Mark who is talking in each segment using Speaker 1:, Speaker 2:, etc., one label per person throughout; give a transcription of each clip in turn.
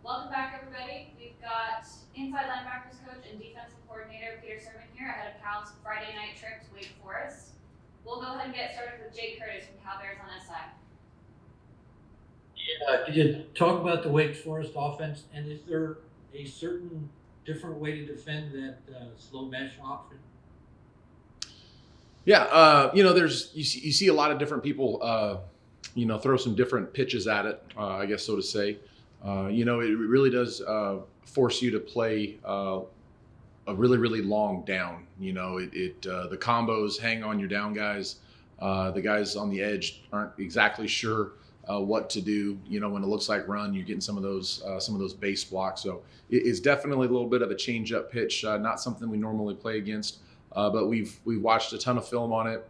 Speaker 1: Welcome back, everybody. We've got inside linebackers coach and defensive coordinator Peter Sirmon here ahead of Cal's Friday night trip to Wake Forest. We'll go ahead and get started with Jake Curtis from Cal Bears on this side.
Speaker 2: Yeah, could you talk about the Wake Forest offense, and is there a certain different way to defend that slow mesh option?
Speaker 3: Yeah, there's you see a lot of different people, throw some different pitches at it, I guess so to say. It really does force you to play a really really long down. The combos hang on your down guys. The guys on the edge aren't exactly sure what to do. When it looks like run, you're getting some of those base blocks. So it's definitely a little bit of a change up pitch, not something we normally play against. But we've watched a ton of film on it.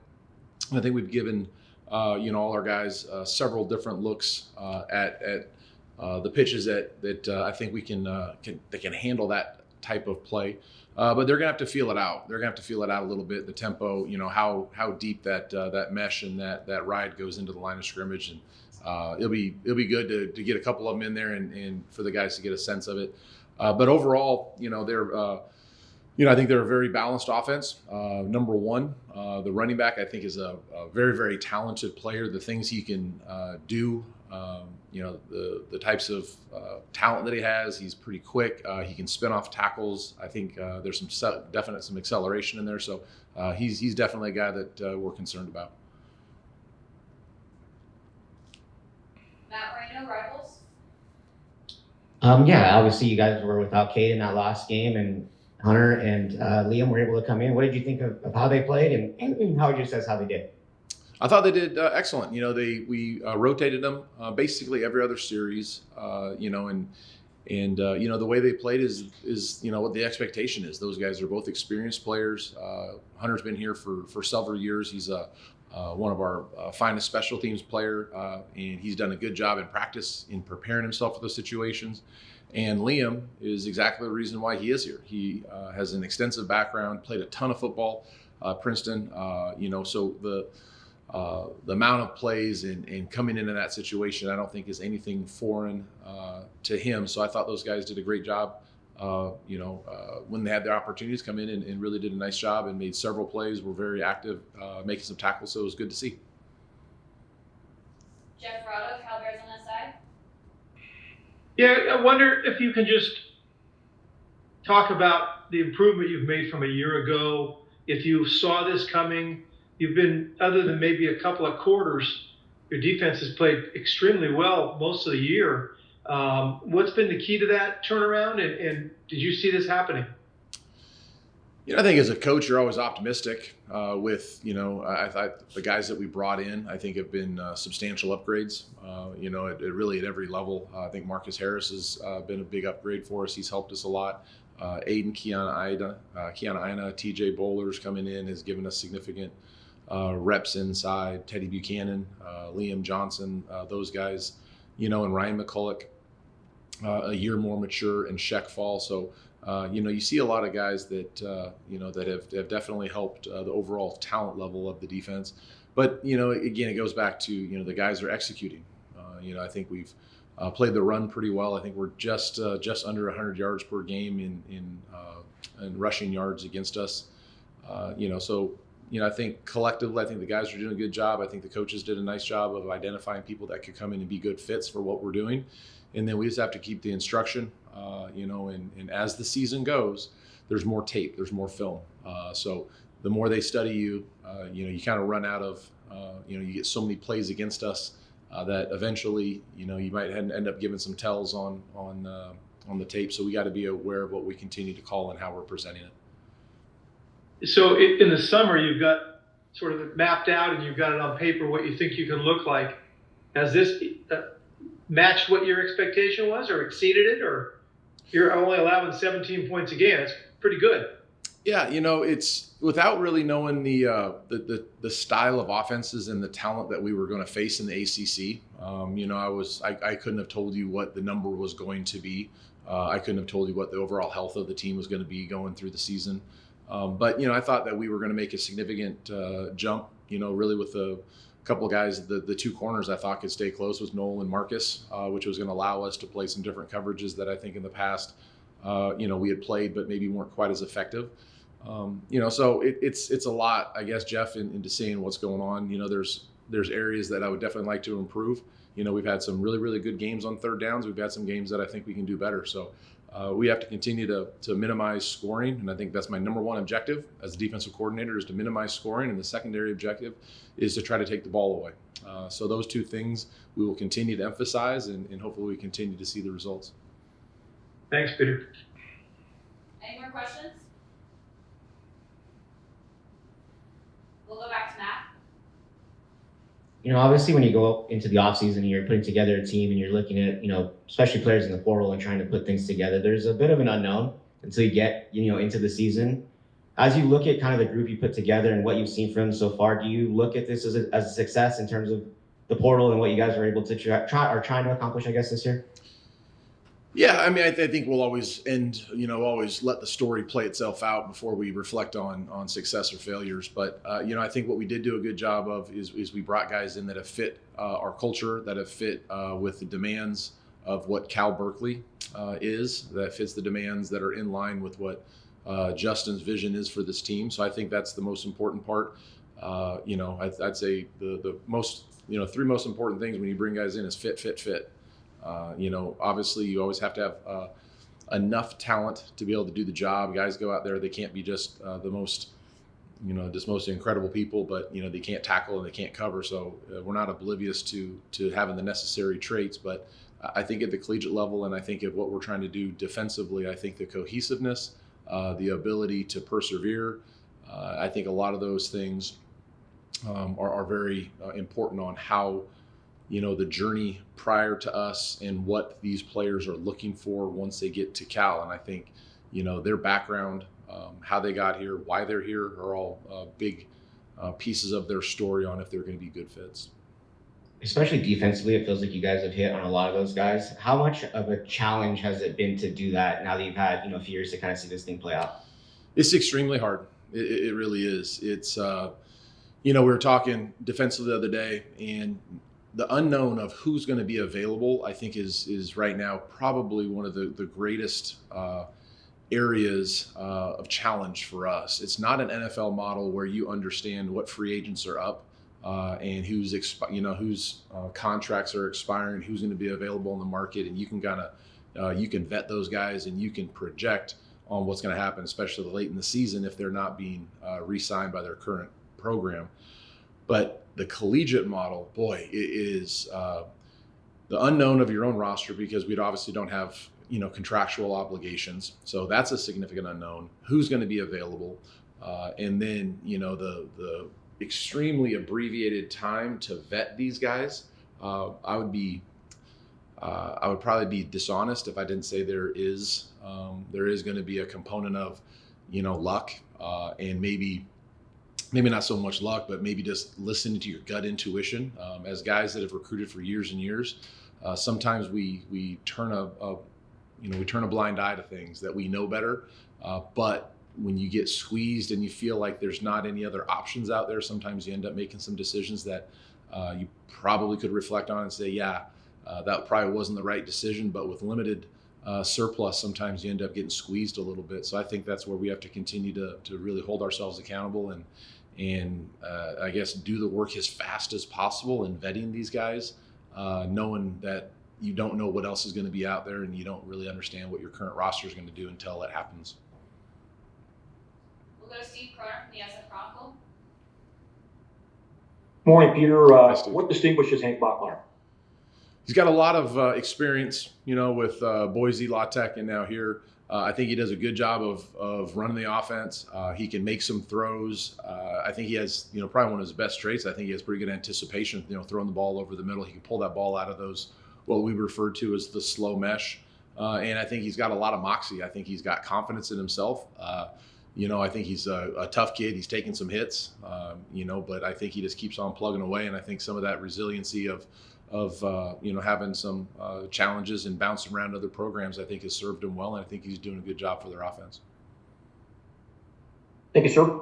Speaker 3: I think we've given all our guys several different looks at the pitches that I think we can handle that type of play. But they're gonna have to feel it out. They're gonna have to feel it out a little bit. The tempo, how deep that mesh and that ride goes into the line of scrimmage, and it'll be good to get a couple of them in there and for the guys to get a sense of it. But overall, they're. I think they're a very balanced offense. Number one, the running back, I think, is a very, very talented player. The things he can do, the types of talent that he has, he's pretty quick. He can spin off tackles. I think there's some acceleration in there. So he's definitely a guy that we're concerned about.
Speaker 1: Matt Moreno, Rivals.
Speaker 4: Yeah, obviously you guys were without Cade in that last game, and Hunter and Liam were able to come in. What did you think of how they played, and how would you assess how they did?
Speaker 3: I thought they did excellent. We rotated them basically every other series. The way they played is what the expectation is. Those guys are both experienced players. Hunter's been here for several years. He's one of our finest special teams player, and he's done a good job in practice in preparing himself for those situations. And Liam is exactly the reason why he is here. He has an extensive background, played a ton of football, Princeton. So the amount of plays and coming into that situation, I don't think is anything foreign to him. So I thought those guys did a great job. When they had their opportunities, come in and really did a nice job and made several plays. Were very active, making some tackles. So it was good to see.
Speaker 1: Jeff Rado, Cal Bears on this side.
Speaker 5: Yeah, I wonder if you can just talk about the improvement you've made from a year ago. If you saw this coming, you've been, other than maybe a couple of quarters, your defense has played extremely well most of the year. What's been the key to that turnaround, and did you see this happening?
Speaker 3: I think as a coach, you're always optimistic with, I thought the guys that we brought in, I think have been substantial upgrades, really at every level. I think Marcus Harris has been a big upgrade for us. He's helped us a lot. Aiden Kiana Ina, TJ Bowlers coming in has given us significant reps inside. Teddy Buchanan, Liam Johnson, those guys, and Ryan McCulloch, a year more mature, and Sheck Fall. So, you see a lot of guys that, that have definitely helped the overall talent level of the defense. But, again, it goes back to, the guys are executing. I think we've played the run pretty well. I think we're just under 100 yards per game in rushing yards against us. I think collectively, I think the guys are doing a good job. I think the coaches did a nice job of identifying people that could come in and be good fits for what we're doing. And then we just have to keep the instruction, and as the season goes, there's more tape, there's more film. So the more they study you, you kind of run out of, you get so many plays against us that eventually, you might end up giving some tells on the tape. So we got to be aware of what we continue to call and how we're presenting it.
Speaker 5: So in the summer, you've got sort of mapped out and you've got it on paper what you think you can look like. Has this matched what your expectation was, or exceeded it, or you're only allowing 17 points a game? That's pretty good.
Speaker 3: Yeah, it's without really knowing the style of offenses and the talent that we were going to face in the ACC. I couldn't have told you what the number was going to be. I couldn't have told you what the overall health of the team was going to be going through the season. But I thought that we were going to make a significant jump. Really with the couple of guys, the two corners I thought could stay close was Noel and Marcus, which was going to allow us to play some different coverages that I think in the past, we had played, but maybe weren't quite as effective. So it's a lot, I guess, Jeff, into seeing what's going on. There's areas that I would definitely like to improve. We've had some really, really good games on third downs. We've had some games that I think we can do better. So we have to continue to minimize scoring, and I think that's my number one objective as a defensive coordinator, is to minimize scoring, and the secondary objective is to try to take the ball away. So those two things we will continue to emphasize, and hopefully we continue to see the results.
Speaker 5: Thanks, Peter.
Speaker 1: Any more questions? We'll go back to Matt.
Speaker 4: Obviously when you go into the offseason and you're putting together a team and you're looking at, especially players in the portal and trying to put things together, there's a bit of an unknown until you get, into the season. As you look at kind of the group you put together and what you've seen from them so far, do you look at this as a success in terms of the portal and what you guys were able to trying to accomplish, I guess, this year?
Speaker 3: Yeah, I mean, I think we'll always always let the story play itself out before we reflect on success or failures. But, I think what we did do a good job of is we brought guys in that have fit our culture, that have fit with the demands of what Cal Berkeley is, that fits the demands that are in line with what Justin's vision is for this team. So I think that's the most important part. I'd say the most, three most important things when you bring guys in is fit. Obviously you always have to have enough talent to be able to do the job. Guys go out there, they can't be just the most incredible people, but they can't tackle and they can't cover. So we're not oblivious to having the necessary traits. But I think at the collegiate level, and I think at what we're trying to do defensively, I think the cohesiveness, the ability to persevere, I think a lot of those things are very important on how the journey prior to us and what these players are looking for once they get to Cal. And I think, their background, how they got here, why they're here are all big pieces of their story on if they're going to be good fits.
Speaker 4: Especially defensively, it feels like you guys have hit on a lot of those guys. How much of a challenge has it been to do that now that you've had, a few years to kind of see this thing play out?
Speaker 3: It's extremely hard. It really is. It's, we were talking defensively the other day, and the unknown of who's going to be available, I think is right now probably one of the greatest areas of challenge for us. It's not an NFL model where you understand what free agents are up and whose contracts are expiring, who's going to be available in the market, and you can you can vet those guys and you can project on what's going to happen, especially late in the season if they're not being re-signed by their current program. But the collegiate model, boy, it is the unknown of your own roster, because we obviously don't have, contractual obligations. So that's a significant unknown. Who's going to be available? And then, the extremely abbreviated time to vet these guys. I would probably be dishonest if I didn't say there is going to be a component of, luck and maybe not so much luck, but maybe just listening to your gut intuition. As guys that have recruited for years and years, sometimes we turn a blind eye to things that we know better. But when you get squeezed and you feel like there's not any other options out there, sometimes you end up making some decisions that you probably could reflect on and say, that probably wasn't the right decision. But with limited surplus, sometimes you end up getting squeezed a little bit. So I think that's where we have to continue to really hold ourselves accountable and I guess do the work as fast as possible in vetting these guys, knowing that you don't know what else is going to be out there and you don't really understand what your current roster is going to do until it happens.
Speaker 1: We'll go to Steve Croner from the SF Chronicle.
Speaker 6: Morning, Peter. What distinguishes Hank Bachler?
Speaker 3: He's got a lot of experience, with Boise, La Tech, and now here. I think he does a good job of running the offense. He can make some throws. I think he has, probably one of his best traits. I think he has pretty good anticipation, throwing the ball over the middle. He can pull that ball out of those, what we refer to as the slow mesh. And I think he's got a lot of moxie. I think he's got confidence in himself. I think he's a tough kid. He's taking some hits, but I think he just keeps on plugging away. And I think some of that resiliency of having some challenges and bouncing around other programs, I think has served him well. And I think he's doing a good job for their offense.
Speaker 6: Thank you, sir.